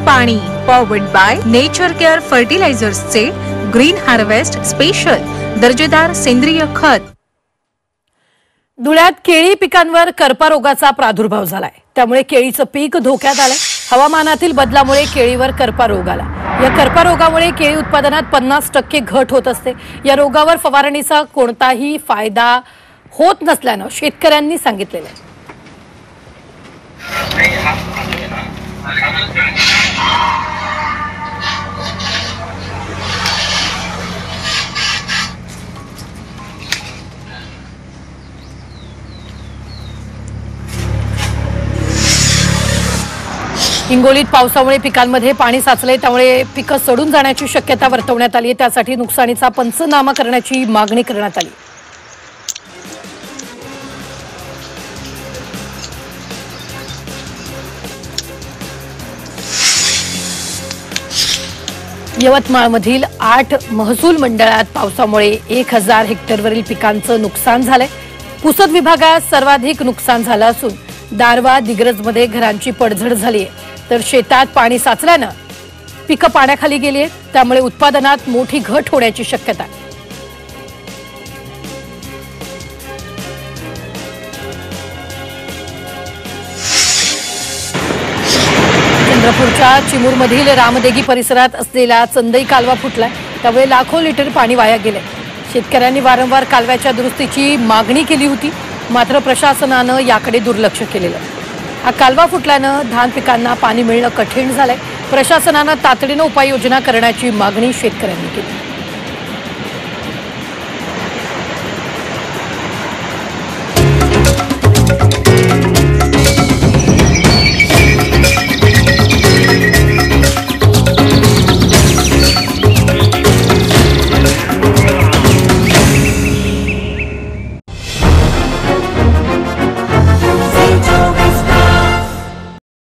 पाणी powered by nature care फर्टिलायझर्सचे green harvest special दर्जेदार सेंद्रिय खत। धुळ्यात केळी पिकांवर करपा रोगाचा प्रादुर्भाव झालाय, त्यामुळे केळीचं पीक धोक्यात आलंय। हवामानातील बदलामुळे केळीवर करपा रोग आला। या करपा रोगामुळे केळी उत्पादनात 50% घट होत असते। या रोगावर फवारणीचा कोणताही फायदा होत नसल्यानं शेतकऱ्यांनी सांगितलेलं आहे। हिंगोलीत पावसामुळे पिकांमध्ये पाणी साचले, त्यामुळे पिकं सडून जाण्याची शक्यता वर्तवण्यात आली आहे। त्यासाठी नुकसानीचा पंचनामा करण्याची मागणी करण्यात आली। यवतमाळमधील 8 महसूल मंडळात पावसामुळे 1000 हेक्टरवरील पिकांचं नुकसान झालंय। पुसद विभागात सर्वाधिक नुकसान झालं असून दारवा दिग्रजमध्ये घरांची पडझड झाली आहे, तर शेतात पाणी साचल्यानं पिकं पाण्याखाली गेली आहेत, त्यामुळे उत्पादनात मोठी घट होण्याची शक्यता आहे। चंद्रपूरच्या चिमूरमधील रामदेगी परिसरात असलेला चंदई कालवा फुटलाय, त्यामुळे लाखो लिटर पाणी वाया गेले। शेतकऱ्यांनी वारंवार कालव्याच्या दुरुस्तीची मागणी केली होती, मात्र प्रशासनानं याकडे दुर्लक्ष केलेलं आहे। हा कालवा फुटल्यानं धान पिकांना पाणी मिळणं कठीण झालंय। प्रशासनानं तातडीनं उपाययोजना करण्याची मागणी शेतकऱ्यांनी केली।